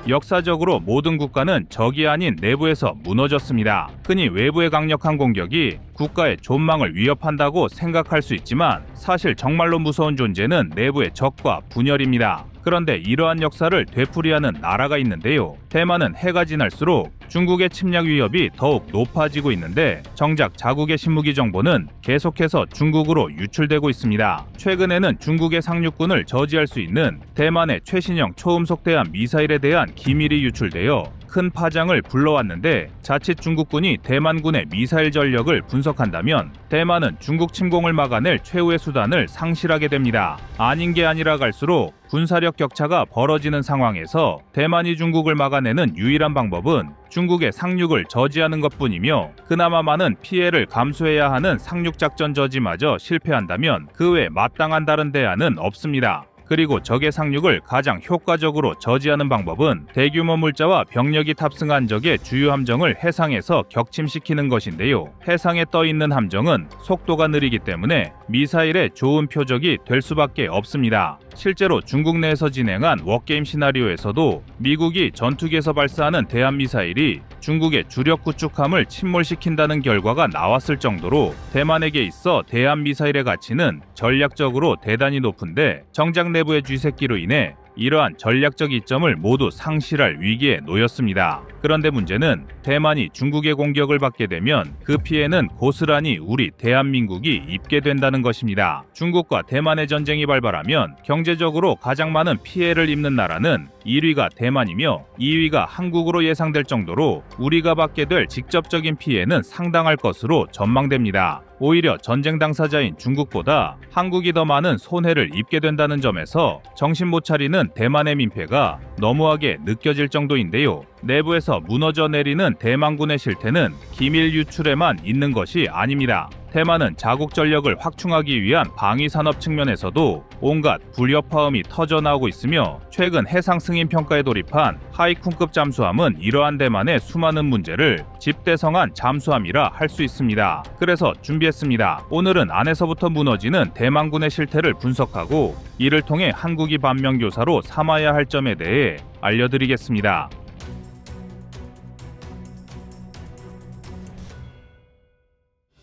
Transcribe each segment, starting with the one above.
역사적으로 모든 국가는 적이 아닌 내부에서 무너졌습니다. 흔히 외부의 강력한 공격이 국가의 존망을 위협한다고 생각할 수 있지만 사실 정말로 무서운 존재는 내부의 적과 분열입니다. 그런데 이러한 역사를 되풀이하는 나라가 있는데요. 대만은 해가 지날수록 중국의 침략 위협이 더욱 높아지고 있는데 정작 자국의 신무기 정보는 계속해서 중국으로 유출되고 있습니다. 최근에는 중국의 상륙군을 저지할 수 있는 대만의 최신형 초음속대함 미사일에 대한 기밀이 유출되어 큰 파장을 불러왔는데 자칫 중국군이 대만군의 미사일 전력을 분석한다면 대만은 중국 침공을 막아낼 최후의 수단을 상실하게 됩니다. 아닌 게 아니라 갈수록 군사력 격차가 벌어지는 상황에서 대만이 중국을 막아내는 유일한 방법은 중국의 상륙을 저지하는 것뿐이며 그나마 많은 피해를 감수해야 하는 상륙작전 저지마저 실패한다면 그 외 마땅한 다른 대안은 없습니다. 그리고 적의 상륙을 가장 효과적으로 저지하는 방법은 대규모 물자와 병력이 탑승한 적의 주요 함정을 해상에서 격침시키는 것인데요. 해상에 떠 있는 함정은 속도가 느리기 때문에 미사일의 좋은 표적이 될 수밖에 없습니다. 실제로 중국 내에서 진행한 워게임 시나리오에서도 미국이 전투기에서 발사하는 대한미사일이 중국의 주력 구축함을 침몰시킨다는 결과가 나왔을 정도로 대만에게 있어 대한미사일의 가치는 전략적으로 대단히 높은데 정작 내부의 쥐새끼로 인해 이러한 전략적 이점을 모두 상실할 위기에 놓였습니다. 그런데 문제는 대만이 중국의 공격을 받게 되면 그 피해는 고스란히 우리 대한민국이 입게 된다는 것입니다. 중국과 대만의 전쟁이 발발하면 경제적으로 가장 많은 피해를 입는 나라는 1위가 대만이며 2위가 한국으로 예상될 정도로 우리가 받게 될 직접적인 피해는 상당할 것으로 전망됩니다. 오히려 전쟁 당사자인 중국보다 한국이 더 많은 손해를 입게 된다는 점에서 정신 못 차리는 대만의 민폐가 너무하게 느껴질 정도인데요. 내부에서 무너져 내리는 대만군의 실태는 기밀 유출에만 있는 것이 아닙니다. 대만은 자국 전력을 확충하기 위한 방위산업 측면에서도 온갖 불협화음이 터져나오고 있으며 최근 해상 승인 평가에 돌입한 하이쿤급 잠수함은 이러한 대만의 수많은 문제를 집대성한 잠수함이라 할 수 있습니다. 그래서 준비했습니다. 오늘은 안에서부터 무너지는 대만군의 실태를 분석하고 이를 통해 한국이 반면교사로 삼아야 할 점에 대해 알려드리겠습니다.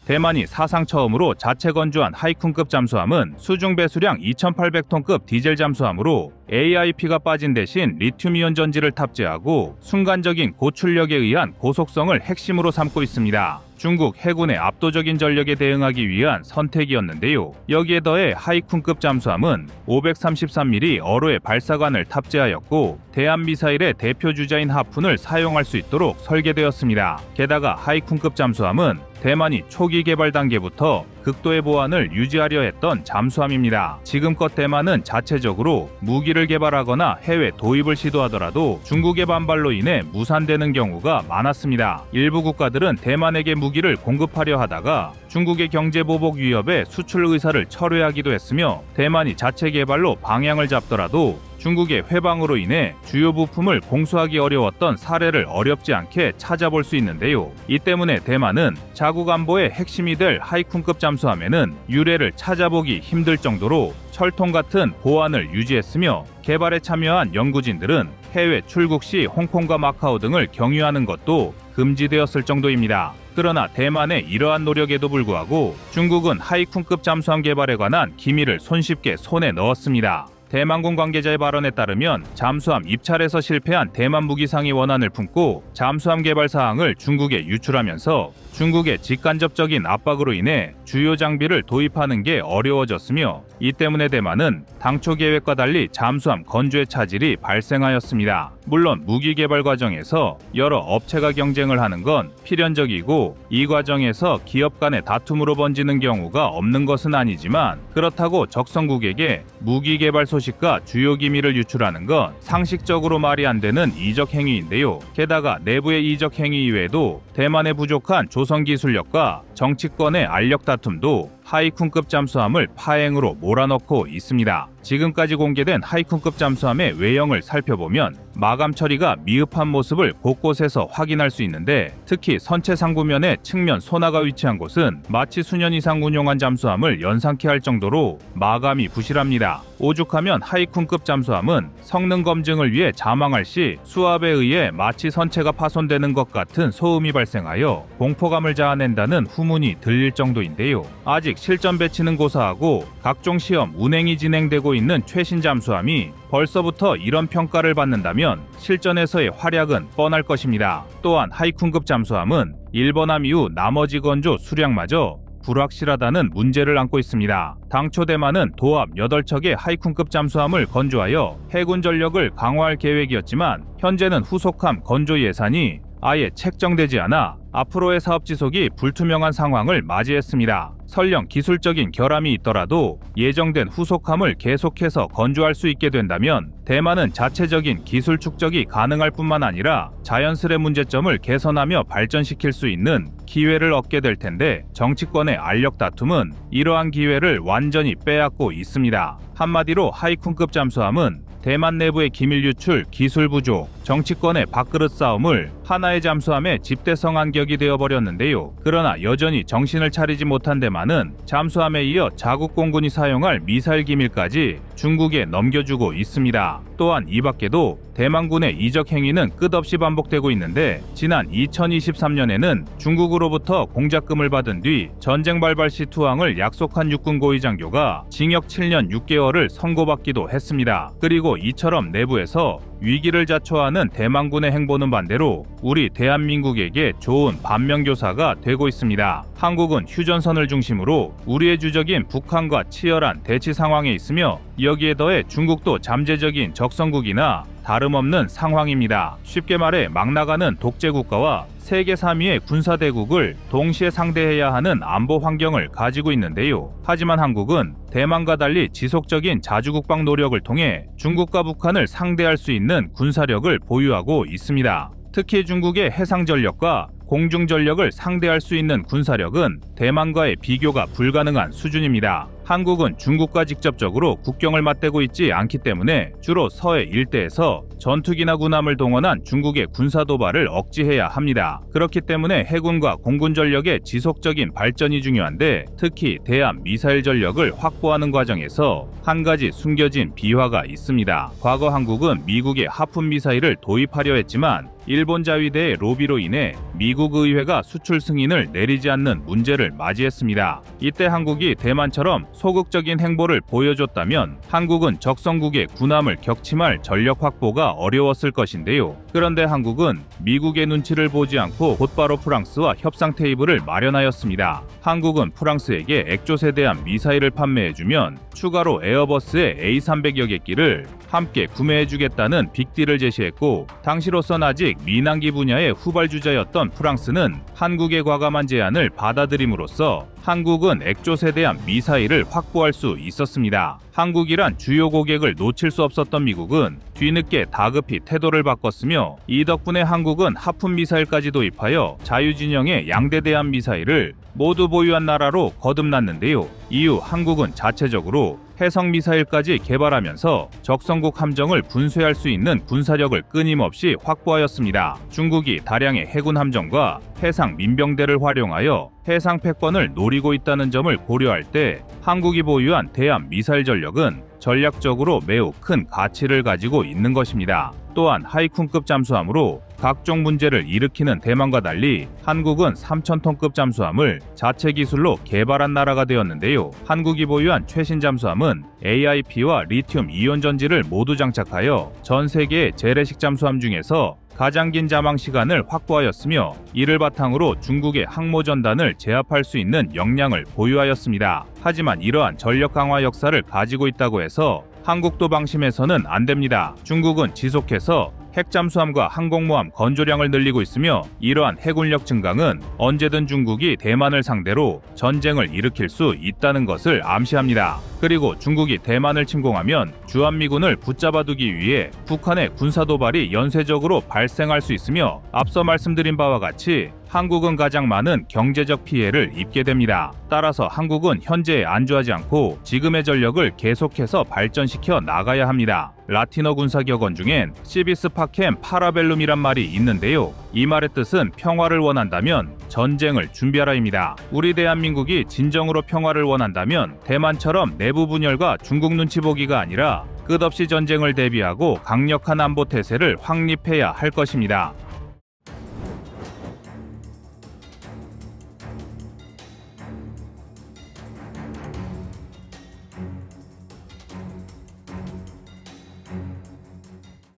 대만이 사상 처음으로 자체 건조한 하이쿤급 잠수함은 수중 배수량 2,800톤급 디젤 잠수함으로 AIP가 빠진 대신 리튬이온 전지를 탑재하고 순간적인 고출력에 의한 고속성을 핵심으로 삼고 있습니다. 중국 해군의 압도적인 전력에 대응하기 위한 선택이었는데요. 여기에 더해 하이쿤급 잠수함은 533mm 어로의 발사관을 탑재하였고 대한미사일의 대표 주자인 하푼을 사용할 수 있도록 설계되었습니다. 게다가 하이쿤급 잠수함은 대만이 초기 개발 단계부터 극도의 보안을 유지하려 했던 잠수함입니다. 지금껏 대만은 자체적으로 무기를 개발하거나 해외 도입을 시도하더라도 중국의 반발로 인해 무산되는 경우가 많았습니다. 일부 국가들은 대만에게 무기를 공급하려 하다가 중국의 경제 보복 위협에 수출 의사를 철회하기도 했으며 대만이 자체 개발로 방향을 잡더라도 중국의 회방으로 인해 주요 부품을 공수하기 어려웠던 사례를 어렵지 않게 찾아볼 수 있는데요. 이 때문에 대만은 자국 안보의 핵심이 될 하이쿤급 잠수함에는 유래를 찾아보기 힘들 정도로 철통 같은 보안을 유지했으며 개발에 참여한 연구진들은 해외 출국 시 홍콩과 마카오 등을 경유하는 것도 금지되었을 정도입니다. 그러나 대만의 이러한 노력에도 불구하고 중국은 하이쿤급 잠수함 개발에 관한 기밀을 손쉽게 손에 넣었습니다. 대만군 관계자의 발언에 따르면 잠수함 입찰에서 실패한 대만 무기상이 원한을 품고 잠수함 개발 사항을 중국에 유출하면서 중국의 직간접적인 압박으로 인해 주요 장비를 도입하는 게 어려워졌으며 이 때문에 대만은 당초 계획과 달리 잠수함 건조의 차질이 발생하였습니다. 물론 무기 개발 과정에서 여러 업체가 경쟁을 하는 건 필연적이고 이 과정에서 기업 간의 다툼으로 번지는 경우가 없는 것은 아니지만 그렇다고 적성국에게 무기 개발 소식과 주요 기밀을 유출하는 건 상식적으로 말이 안 되는 이적 행위인데요. 게다가 내부의 이적 행위 이외에도 대만의 부족한 조선 기술력과 정치권의 알력 다툼도 하이쿤급 잠수함을 파행으로 몰아넣고 있습니다. 지금까지 공개된 하이쿤급 잠수함의 외형을 살펴보면 마감 처리가 미흡한 모습을 곳곳에서 확인할 수 있는데, 특히 선체 상부면의 측면 소나가 위치한 곳은 마치 수년 이상 운용한 잠수함을 연상케 할 정도로 마감이 부실합니다. 오죽하면 하이쿤급 잠수함은 성능 검증을 위해 잠항할 시 수압에 의해 마치 선체가 파손되는 것 같은 소음이 발생하여 공포감을 자아낸다는 후문이 들릴 정도인데요. 아직 실전 배치는 고사하고 각종 시험 운행이 진행되고 있는 최신 잠수함이 벌써부터 이런 평가를 받는다면 실전에서의 활약은 뻔할 것입니다. 또한 하이쿤급 잠수함은 일본함 이후 나머지 건조 수량마저 불확실하다는 문제를 안고 있습니다. 당초 대만은 도합 8척의 하이쿤급 잠수함을 건조하여 해군 전력을 강화할 계획이었지만, 현재는 후속함 건조 예산이 아예 책정되지 않아 앞으로의 사업 지속이 불투명한 상황을 맞이했습니다. 설령 기술적인 결함이 있더라도 예정된 후속함을 계속해서 건조할 수 있게 된다면 대만은 자체적인 기술 축적이 가능할 뿐만 아니라 자연스레 문제점을 개선하며 발전시킬 수 있는 기회를 얻게 될 텐데, 정치권의 알력 다툼은 이러한 기회를 완전히 빼앗고 있습니다. 한마디로 하이쿤급 잠수함은 대만 내부의 기밀 유출, 기술 부족, 정치권의 밥그릇 싸움을 하나의 잠수함의 집대성한 격이 되어버렸는데요. 그러나 여전히 정신을 차리지 못한 대만은 잠수함에 이어 자국 공군이 사용할 미사일 기밀까지 중국에 넘겨주고 있습니다. 또한 이 밖에도 대만군의 이적 행위는 끝없이 반복되고 있는데, 지난 2023년에는 중국으로부터 공작금을 받은 뒤 전쟁 발발 시 투항을 약속한 육군 고위 장교가 징역 7년 6개월을 선고받기도 했습니다. 그리고 이처럼 내부에서 위기를 자초하는 대만군의 행보는 반대로 우리 대한민국에게 좋은 반면교사가 되고 있습니다. 한국은 휴전선을 중심으로 우리의 주적인 북한과 치열한 대치 상황에 있으며, 여기에 더해 중국도 잠재적인 적성국이나 다름없는 상황입니다. 쉽게 말해 막 나가는 독재국가와 세계 3위의 군사대국을 동시에 상대해야 하는 안보 환경을 가지고 있는데요. 하지만 한국은 대만과 달리 지속적인 자주국방 노력을 통해 중국과 북한을 상대할 수 있는 군사력을 보유하고 있습니다. 특히 중국의 해상전력과 공중전력을 상대할 수 있는 군사력은 대만과의 비교가 불가능한 수준입니다. 한국은 중국과 직접적으로 국경을 맞대고 있지 않기 때문에 주로 서해 일대에서 전투기나 군함을 동원한 중국의 군사 도발을 억제해야 합니다. 그렇기 때문에 해군과 공군 전력의 지속적인 발전이 중요한데, 특히 대함 미사일 전력을 확보하는 과정에서 한 가지 숨겨진 비화가 있습니다. 과거 한국은 미국의 하푼 미사일을 도입하려 했지만 일본 자위대의 로비로 인해 미국 의회가 수출 승인을 내리지 않는 문제를 맞이했습니다. 이때 한국이 대만처럼 소극적인 행보를 보여줬다면 한국은 적성국의 군함을 격침할 전력 확보가 어려웠을 것인데요. 그런데 한국은 미국의 눈치를 보지 않고 곧바로 프랑스와 협상 테이블을 마련하였습니다. 한국은 프랑스에게 액조세 대한 미사일을 판매해주면 추가로 에어버스의 A300여 개기를 함께 구매해주겠다는 빅딜을 제시했고, 당시로선 아직 민항기 분야의 후발주자였던 프랑스는 한국의 과감한 제안을 받아들임으로써 한국은 액조세 대한 미사일을 확보할 수 있었습니다. 한국이란 주요 고객을 놓칠 수 없었던 미국은 뒤늦게 다급히 태도를 바꿨으며, 이 덕분에 한국은 하푼 미사일까지 도입하여 자유진영의 양대 대함 미사일을 모두 보유한 나라로 거듭났는데요. 이후 한국은 자체적으로 해성 미사일까지 개발하면서 적성국 함정을 분쇄할 수 있는 군사력을 끊임없이 확보하였습니다. 중국이 다량의 해군 함정과 해상 민병대를 활용하여 해상 패권을 노리고 있다는 점을 고려할 때 한국이 보유한 대함 미사일 전력은 전략적으로 매우 큰 가치를 가지고 있는 것입니다. 또한 하이쿤급 잠수함으로 각종 문제를 일으키는 대만과 달리 한국은 3,000톤급 잠수함을 자체 기술로 개발한 나라가 되었는데요. 한국이 보유한 최신 잠수함은 AIP와 리튬 이온 전지를 모두 장착하여 전 세계의 재래식 잠수함 중에서 가장 긴 잠항 시간을 확보하였으며, 이를 바탕으로 중국의 항모전단을 제압할 수 있는 역량을 보유하였습니다. 하지만 이러한 전력 강화 역사를 가지고 있다고 해서 한국도 방심해서는 안 됩니다. 중국은 지속해서 핵잠수함과 항공모함 건조량을 늘리고 있으며 이러한 해군력 증강은 언제든 중국이 대만을 상대로 전쟁을 일으킬 수 있다는 것을 암시합니다. 그리고 중국이 대만을 침공하면 주한미군을 붙잡아두기 위해 북한의 군사도발이 연쇄적으로 발생할 수 있으며 앞서 말씀드린 바와 같이 한국은 가장 많은 경제적 피해를 입게 됩니다. 따라서 한국은 현재에 안주하지 않고 지금의 전력을 계속해서 발전시켜 나가야 합니다. 라틴어 군사격언 중엔 시비스 파켐 파라벨룸이란 말이 있는데요. 이 말의 뜻은 평화를 원한다면 전쟁을 준비하라입니다. 우리 대한민국이 진정으로 평화를 원한다면 대만처럼 내부 분열과 중국 눈치 보기가 아니라 끝없이 전쟁을 대비하고 강력한 안보 태세를 확립해야 할 것입니다.